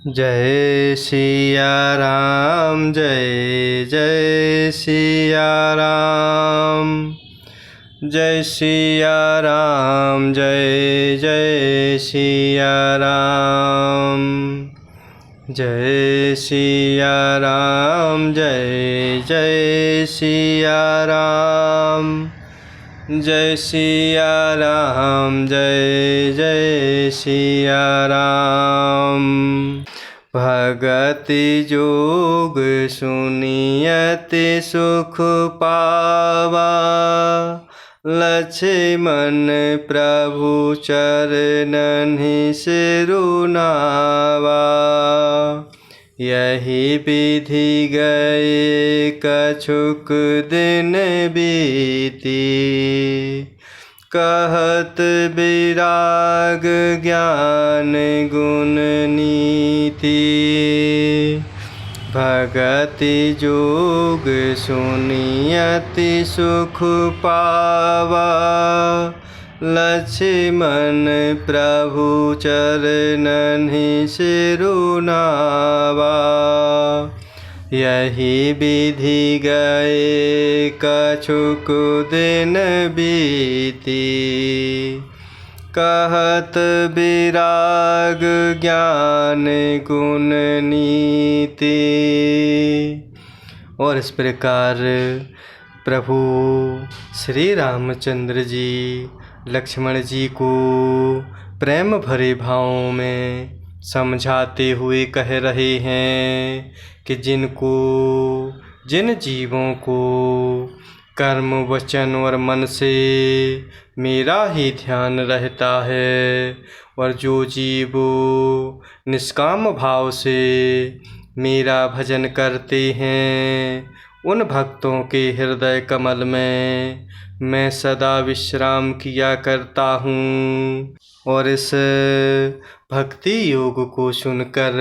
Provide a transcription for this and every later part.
जय सिया राम, जय जय सिया राम। जय सिया राम, जय जय सिया राम। जय सिया राम, जय जय सिया राम। जय सिया राम, जय जय सिया राम। भगति जोग सुनियति सुख पावा, लक्ष्मण प्रभु चरणहि सिरुनावा। यही विधि गए कछुक दिन बीती, कहत विराग ज्ञान गुण नीति। भगति जोग सुनियति सुख पावा, लक्ष्मण प्रभु चरणहि सिरुनावा। यही विधि गए कछुक दिन बीती, कहत विराग ज्ञान गुण नीति। और इस प्रकार प्रभु श्री रामचंद्र जी लक्ष्मण जी को प्रेम भरे भावों में समझाते हुए कह रहे हैं कि जिन जीवों को कर्म वचन और मन से मेरा ही ध्यान रहता है, और जो जीव निष्काम भाव से मेरा भजन करते हैं, उन भक्तों के हृदय कमल में मैं सदा विश्राम किया करता हूँ। और इस भक्ति योग को सुनकर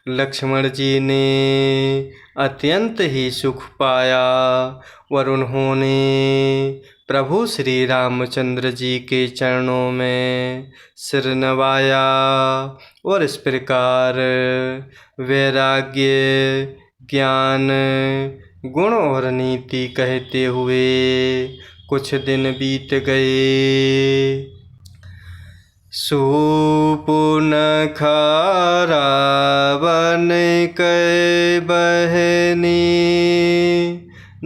लक्ष्मण जी ने अत्यंत ही सुख पाया, और उन्होंने प्रभु श्री रामचंद्र जी के चरणों में सिर नवाया। और इस प्रकार वैराग्य ज्ञान गुण और नीति कहते हुए कुछ दिन बीत गए। सुपुनख रावण कै बहनी,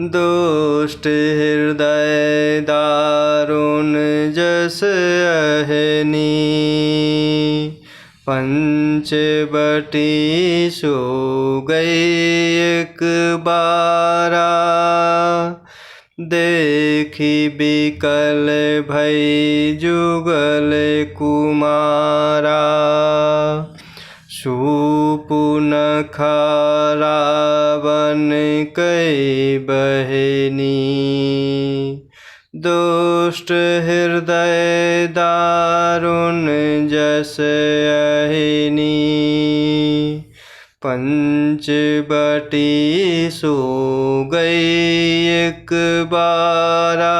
दुष्ट हृदय दारुण जस अहनी। पंचवटी सो गई एक बारा, देखी बिकल भई जुगल कुमारा। सुपुनख रावण कै बहनी, दुष्ट हृदय दारुण जस अहिनी। पंचवटी सो गई एक बारा,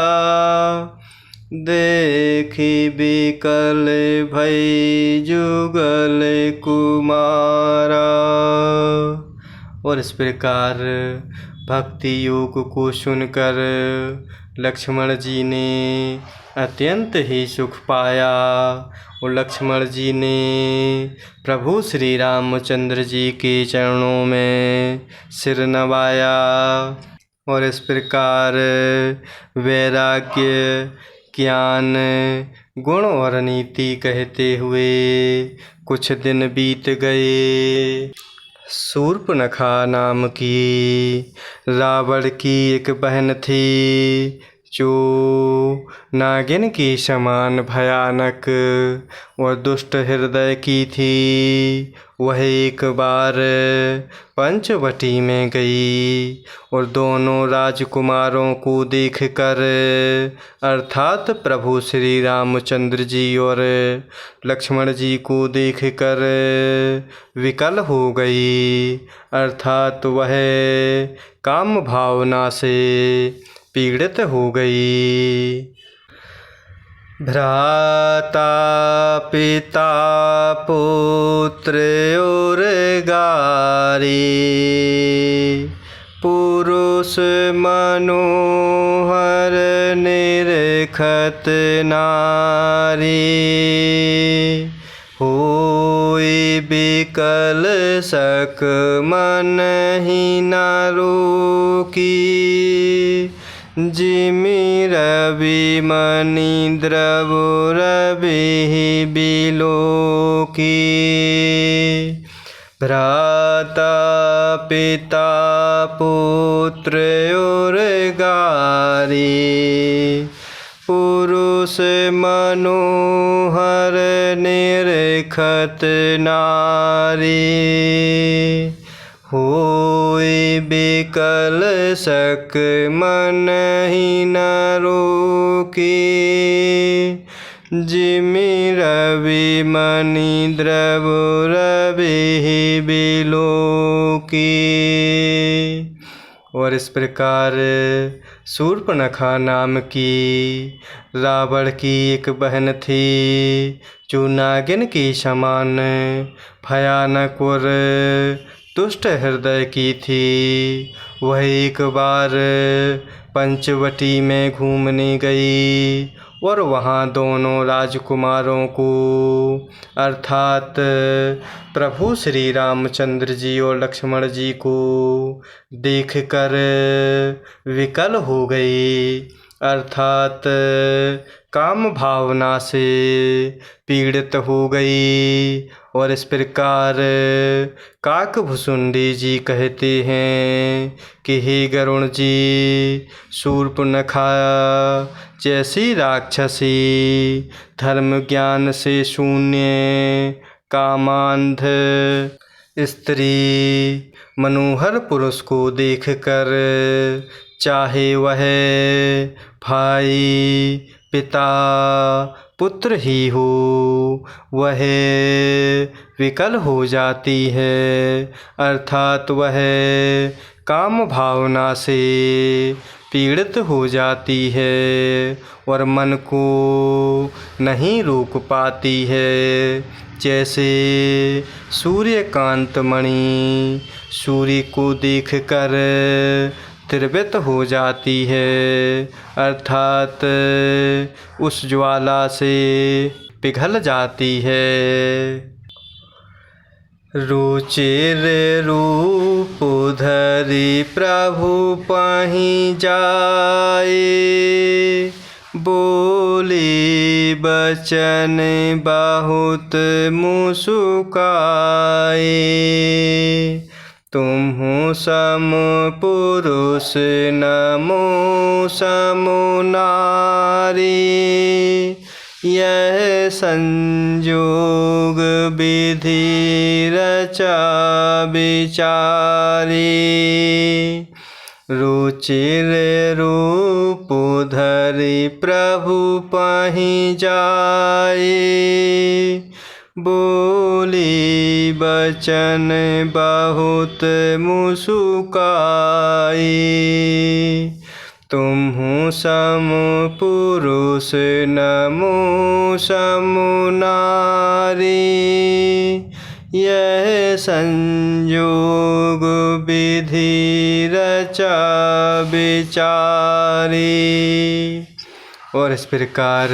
देखी बिकल भई जुगल कुमारा। और इस प्रकार भक्ति योग को सुनकर लक्ष्मण जी ने अत्यंत ही सुख पाया, और लक्ष्मण जी ने प्रभु श्री रामचंद्र जी के चरणों में सिर नवाया। और इस प्रकार वैराग्य ज्ञान गुण और नीति कहते हुए कुछ दिन बीत गए। शूर्पणखा नाम की रावण की एक बहन थी, जो नागिन के समान भयानक और दुष्ट हृदय की थी। वह एक बार पंचवटी में गई, और दोनों राजकुमारों को देखकर, अर्थात प्रभु श्री रामचंद्र जी और लक्ष्मण जी को देखकर विकल हो गई, अर्थात वह काम भावना से पीड़ित हो गई। भ्राता पिता पुत्र और गारी, पुरुष मनोहर निरखत नारी, होई बिकल सक मन ही न रोकी, जिमि रवि मणि द्रव रवि बिलोकी। भ्राता पिता पुत्र और गारी, पुरुष मनोहर निरखत नारी, होई बिकल सक मन ही न रोकी, जिमि रवि मणि द्रव रवि बिलोकी। और इस प्रकार शूर्पणखा नाम की रावण की एक बहन थी, जो नागिन की समान भयानक और दुष्ट हृदय की थी। वह एक बार पंचवटी में घूमने गई और वहाँ दोनों राजकुमारों को अर्थात प्रभु श्री रामचंद्र जी और लक्ष्मण जी को देखकर विकल हो गई, अर्थात काम भावना से पीड़ित हो गई। और इस प्रकार काकभुसुंडी जी कहते हैं कि हे गरुण जी, शूर्पणखा जैसी राक्षसी, धर्म ज्ञान से शून्य, कामांध स्त्री मनोहर पुरुष को देखकर, चाहे वह भाई पिता पुत्र ही हो, वह विकल हो जाती है, अर्थात वह काम भावना से पीड़ित हो जाती है और मन को नहीं रोक पाती है। जैसे सूर्यकांत मणि सूर्य को देखकर द्रवित हो जाती है, अर्थात उस ज्वाला से पिघल जाती है। रुचिर रूप धरि प्रभु पहि जाए, बोली बचन बहुत मुस्काए, तुम्हु सम पुरुष नमो सम नारी, यह संयोग विधि रचा विचारी, रुचिर रूप धरि प्रभु पहि जाए, बोली बचन बहुत मुस्काए, तुम्हु सम पुरुष नमो सम नारी, यह संयोग विधि रचा विचारी। और इस प्रकार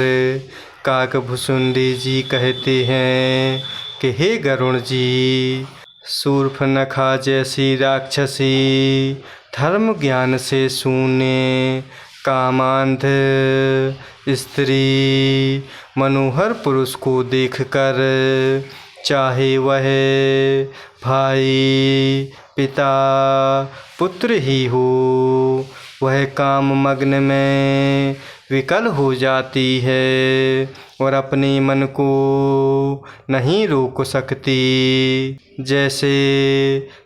काकभुसुंडी जी कहते हैं कि हे गरुण जी, शूर्पणखा जैसी राक्षसी, धर्म ज्ञान से शून्य, कामांध स्त्री मनोहर पुरुष को देखकर, चाहे वह भाई पिता पुत्र ही हो, वह काम मग्न में विकल हो जाती है और अपने मन को नहीं रोक सकती। जैसे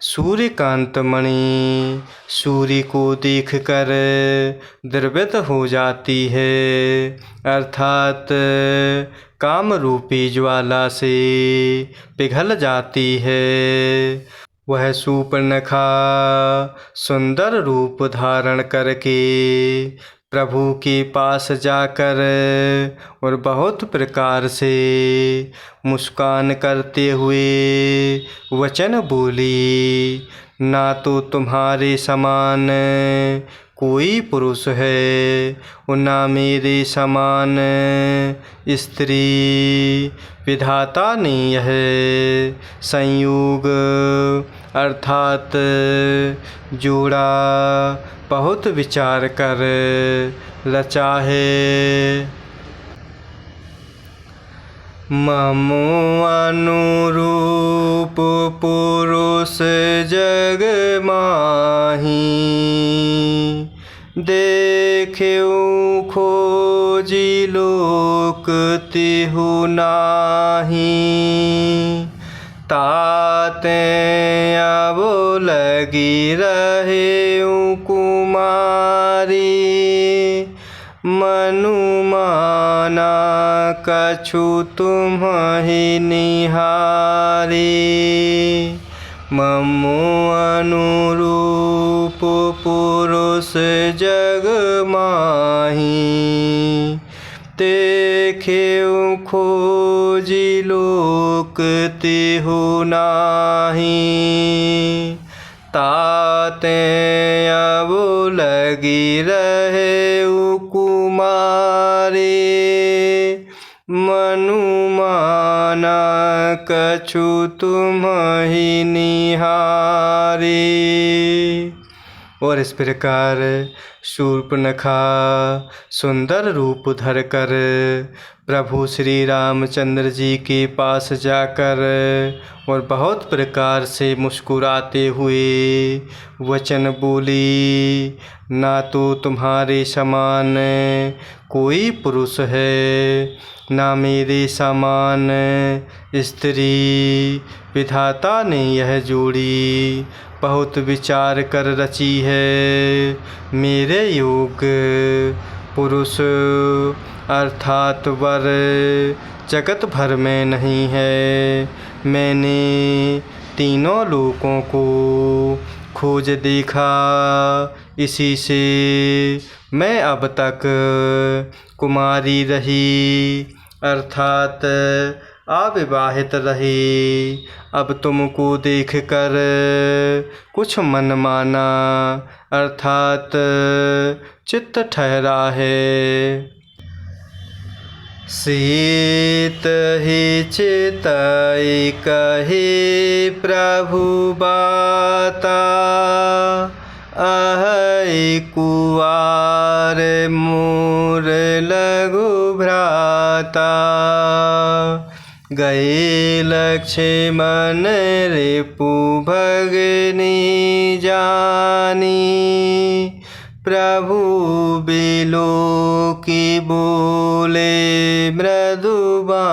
सूर्यकांत मणि सूर्य को देखकर द्रवित हो जाती है, अर्थात काम रूपी ज्वाला से पिघल जाती है। वह शूर्पणखा सुंदर रूप धारण करके प्रभु के पास जाकर और बहुत प्रकार से मुस्कान करते हुए वचन बोली, ना तो तुम्हारे समान कोई पुरुष है और ना मेरे समान स्त्री। विधाता ने यह संयोग अर्थात जोड़ा बहुत विचार कर रचा है। ममो अनुरूप पुरुष जग माही, देखेऊ खोजी लोक तिहु नाही। ताते अब लगी रहेऊ कुमारी, मनु माना कछु तुम्हि निहारी। ममो अनुरूप पुरुष जग माही, देखेऊ खोजी लोक तिहु नाही। ताते अब लगी रहेऊ कुमारी, मनु माना कछु तुम्हि निहारी। और इस प्रकार शूर्पणखा सुंदर रूप धरकर प्रभु श्री रामचंद्र जी के पास जाकर और बहुत प्रकार से मुस्कुराते हुए वचन बोली, ना तो तुम्हारे समान कोई पुरुष है, ना मेरे समान स्त्री। विधाता ने यह जोड़ी बहुत विचार कर रची है। मेरे योग पुरुष अर्थात वर जगत भर में नहीं है। मैंने तीनों लोकों को खोज देखा, इसी से मैं अब तक कुमारी रही अर्थात अविवाहित रही। अब तुमको देखकर कुछ मन माना अर्थात चित्त ठहरा है। सीत ही चितई कहे प्रभु बाता, अहि कुवार मोर लघु भ्राता। गए लक्ष्मण रिपु भगनी जानी, प्रभु बिलो की बोले मृदुबानी।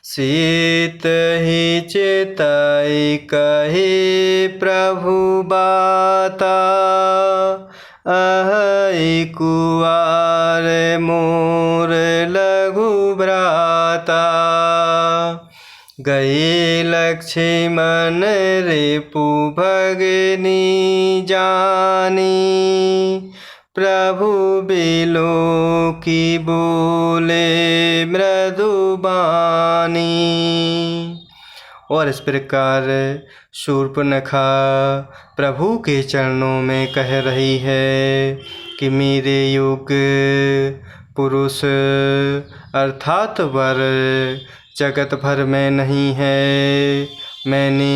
सीत ही चितई कहे प्रभु बाता, अहि कुवार मोर लघु भ्राता। गए लक्ष्मण रिपु भगनी जानी, प्रभु बिलो की बोले मृदुबानी। और इस प्रकार शूर्पणखा प्रभु के चरणों में कह रही है कि मेरे योग पुरुष अर्थात वर जगत भर में नहीं है। मैंने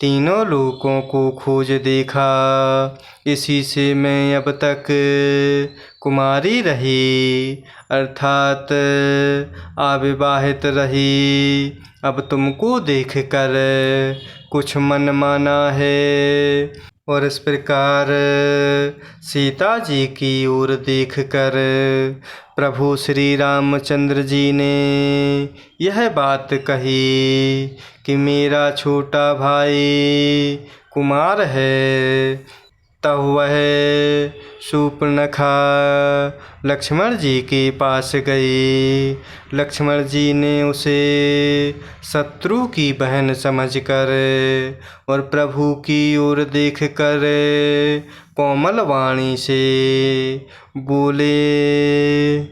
तीनों लोकों को खोज देखा, इसी से मैं अब तक कुमारी रही अर्थात अविवाहित रही। अब तुमको देखकर कुछ मन माना है। और इस प्रकार सीता जी की ओर देखकर प्रभु श्री रामचंद्र जी ने यह बात कही कि मेरा छोटा भाई कुमार है, तब वह शूर्पणखा लक्ष्मण जी के पास गई। लक्ष्मण जी ने उसे शत्रु की बहन समझकर और प्रभु की ओर देखकर कोमल वाणी से बोले,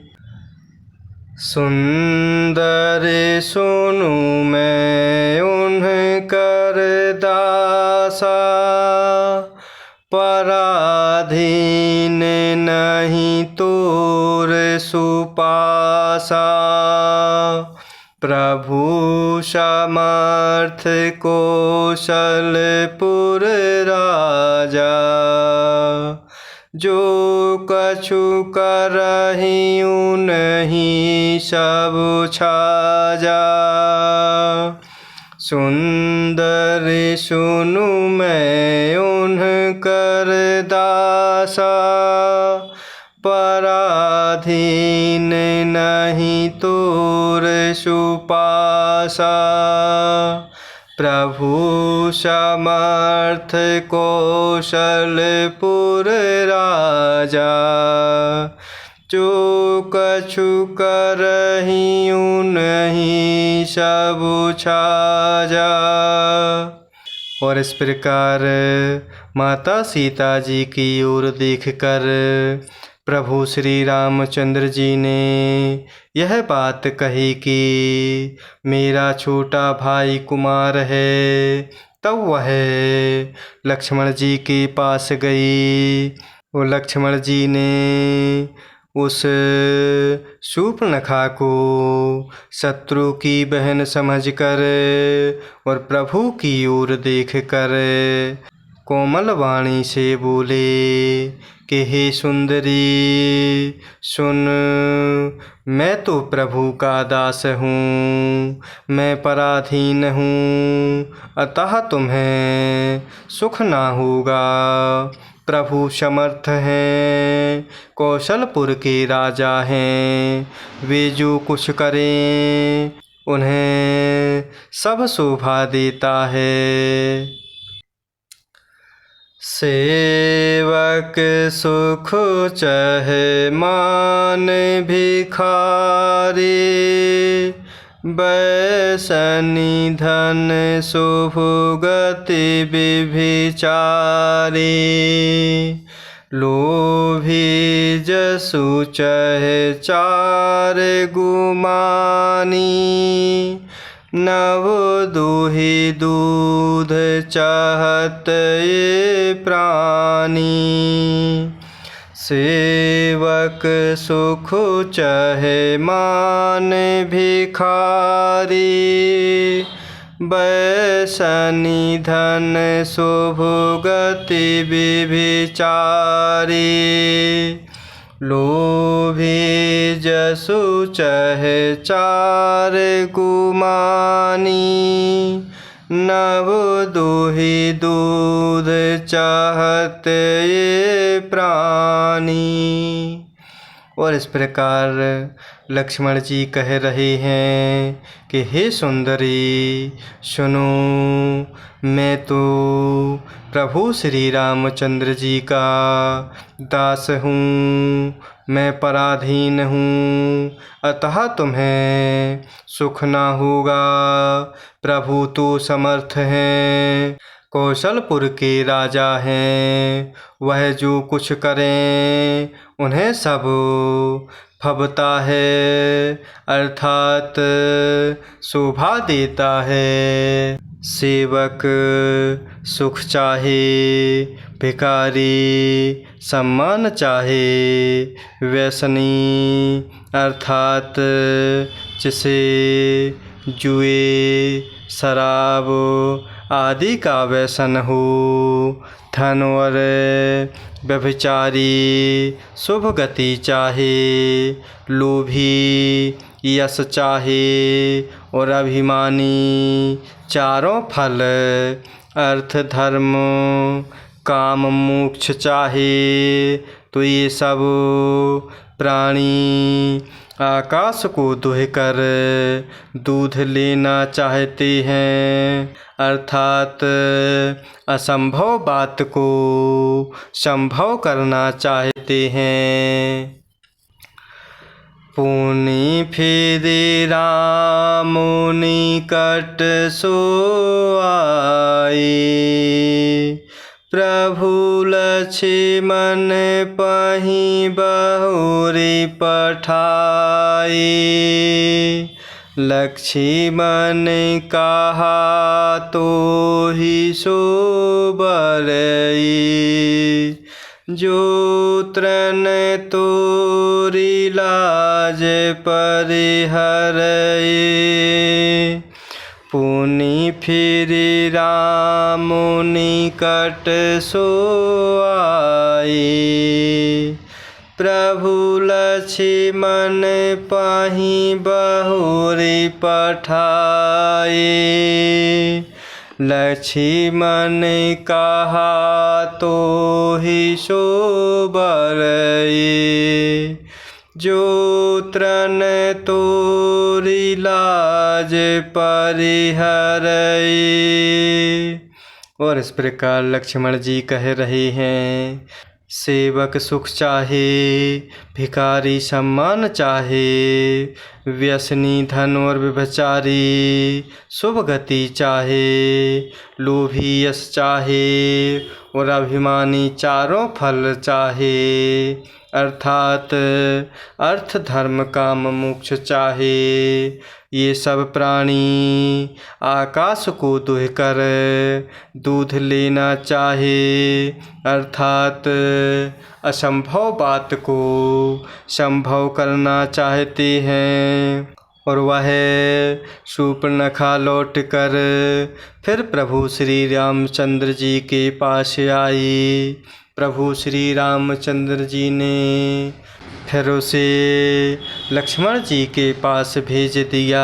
सुंदर सुनु मैं उनकर दासा, पराधीन नहीं तोर सुपासा। प्रभु समर्थ कौशलपुर राजा, जो कछु करहि उन्हीं सब छाजा। सुंदर सुनु मैं उनकर दासा, पराधीन नहीं तोर सुपासा। प्रभु समर्थ कौशलपुर राजा, जो कछु करहि उन्हीं सब छाजा। और इस प्रकार माता सीता जी की ओर देखकर प्रभु श्री रामचंद्र जी ने यह बात कही कि मेरा छोटा भाई कुमार है। तब वह लक्ष्मण जी के पास गई और लक्ष्मण जी ने उस शूर्पणखा को शत्रु की बहन समझकर और प्रभु की ओर देखकर कोमल वाणी से बोले कि हे सुंदरी, सुन, मैं तो प्रभु का दास हूँ, मैं पराधीन हूँ, अतः तुम्हें सुख ना होगा। प्रभु समर्थ हैं, कौशलपुर के राजा हैं, वे जो कुछ करें उन्हें सब शोभा देता है। सेवक सुख चहे मान भिखारी, बैसनी धन शुभ गति विभिचारी। लोभी जसु चहे चार गुमानी, नव दुहि दूध चाहत ये प्राणी। सेवक सुख चहे मान भिखारी, बैसनी धन शुभ गति विभिचारी। लोभी जसु चहे चार गुमानी, नव दुहि दूध चाहत ये प्राणी। और इस प्रकार लक्ष्मण जी कह रहे हैं कि हे सुंदरी, सुनो, मैं तो प्रभु श्री रामचंद्र जी का दास हूँ, मैं पराधीन हूँ, अतः तुम्हें सुख ना होगा। प्रभु तो समर्थ हैं, कौशलपुर के राजा हैं, वह जो कुछ करें उन्हें सब फबता है, अर्थात शोभा देता है। सेवक सुख चाहे, भिखारी सम्मान चाहे, व्यसनी अर्थात जिसे जुए, शराब आदि का व्यसन हो, धन और व्यभिचारी शुभ गति चाहे, लोभी यश चाहे और अभिमानी चारों फल अर्थ धर्म काम मोक्ष चाहे, तो ये सब प्राणी आकाश को दुह कर दूध लेना चाहते हैं, अर्थात असंभव बात को संभव करना चाहते हैं। पुनि फिर राम निकट सो आए, प्रभु लक्ष्मण पहि बहुरी पठाए। लक्ष्मण कहा तो ही सो बरई, जो तृण तोरी लाज परिहरई। पुनि फिर राम निकट सो आए, प्रभु लक्ष्मण पहि बहुरी पठाए। लक्ष्मण कहा तो ही सो बरई, जो तृण तोरी लाज परिहरई। और इस प्रकार लक्ष्मण जी कह रहे हैं, सेवक सुख चाहे, भिखारी सम्मान चाहे, व्यसनी धन और व्यभिचारी शुभ गति चाहे, लोभी यश चाहे और अभिमानी चारों फल चाहे, अर्थात अर्थ धर्म काम मोक्ष चाहे। ये सब प्राणी आकाश को दुह कर दूध लेना चाहे, अर्थात असंभव बात को संभव करना चाहते हैं। और वह शूर्पणखा लौट कर फिर प्रभु श्री रामचंद्र जी के पास आई। प्रभु श्री रामचंद्र जी ने फिर उसे लक्ष्मण जी के पास भेज दिया।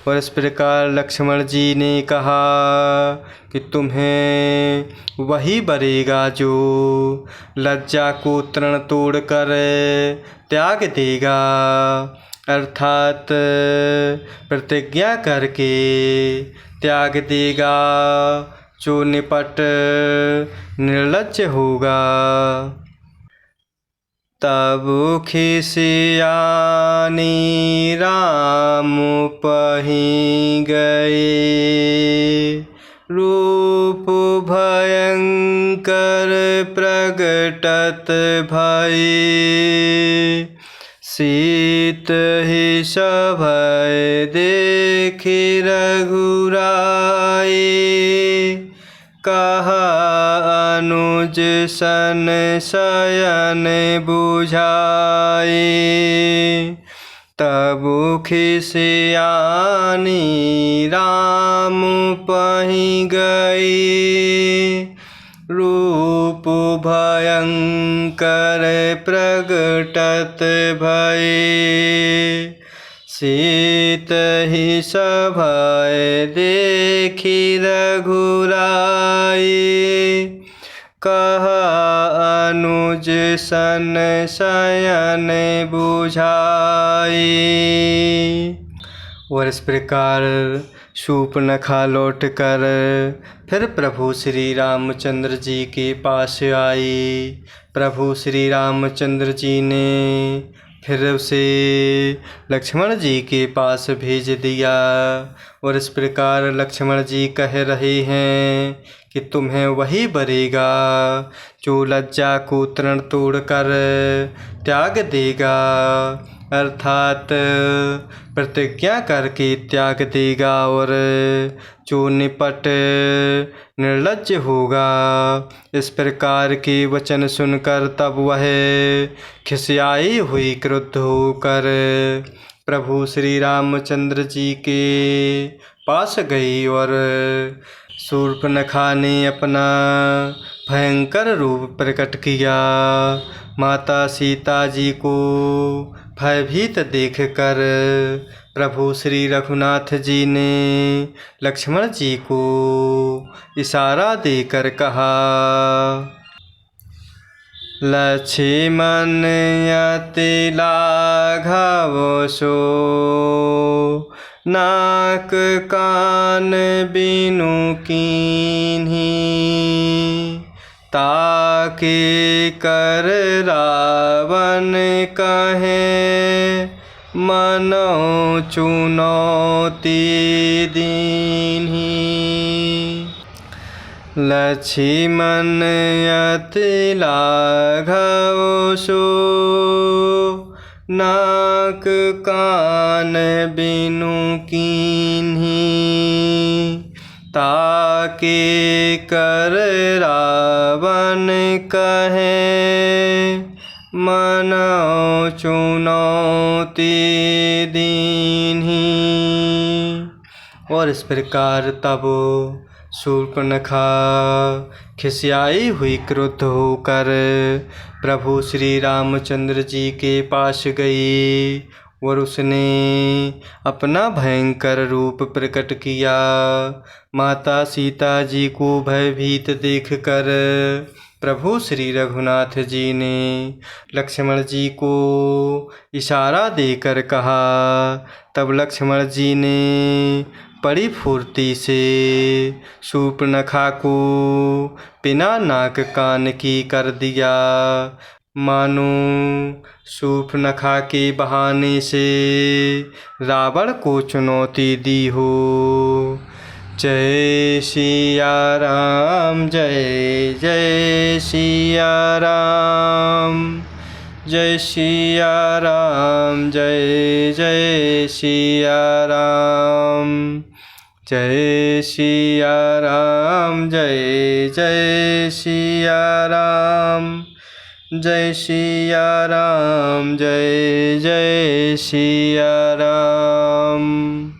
और इस प्रकार लक्ष्मण जी ने कहा कि तुम्हें वही बरेगा जो लज्जा को तृण तोड़ कर त्याग देगा, अर्थात प्रतिज्ञा करके त्याग देगा, जो निपट निर्लज्ज होगा। तब खिसियानी राम पहि गए, रूप भयंकर प्रगटत भये। सीत ही सभय देखि रघुराई, कहा अनुज सन शयन बुझाए। तब खिसियानी राम पहि गए, रूप भयंकर प्रगटत भये। सीत ही सभय देखि रघुराई, कहा अनुज सन शयन बुझाई। और इस प्रकार शूर्पणखा लौट कर फिर प्रभु श्री रामचंद्र जी के पास आई। प्रभु श्री रामचंद्र जी ने फिर उसे लक्ष्मण जी के पास भेज दिया। और इस प्रकार लक्ष्मण जी कह रहे हैं कि तुम्हें वही बरेगा जो लज्जा को तृण तोड़ कर त्याग देगा, अर्थात प्रतिज्ञा करके त्याग देगा, और जो निपट निर्लज्ज होगा। इस प्रकार के वचन सुनकर तब वह खिसियाई हुई क्रुद्ध होकर प्रभु श्री रामचंद्र जी के पास गई। और शूर्पणखा ने अपना भयंकर रूप प्रकट किया। माता सीता जी को भयभीत देखकर प्रभु श्री रघुनाथ जी ने लक्ष्मण जी को इशारा देकर कहा, लक्ष्मण अति लाघव सो नाक कान बिनु कीन्ही ताके कर रावण कहे मनो चुनौती दीन्ही। लक्ष्मण अति लाघव सो नाक कान बिनु कीन्ही ताके कर रावण कहे मनो चुनौती दीन्ही। और इस प्रकार तब शूर्पणखा खिसियाई हुई क्रुद्ध होकर प्रभु श्री रामचंद्र जी के पास गई और उसने अपना भयंकर रूप प्रकट किया। माता सीता जी को भयभीत देखकर प्रभु श्री रघुनाथ जी ने लक्ष्मण जी को इशारा देकर कहा। तब लक्ष्मण जी ने बड़ी फुर्ती से शूर्पणखा को बिना नाक कान की कर दिया, मानो शूर्पणखा के बहाने से रावण को चुनौती दी हो। जय सिया राम, जय जय सिया राम, जय सिया राम, जय जय सिया राम, जय सिया राम, जय जय सिया राम, जय सिया राम, जय जय सिया राम।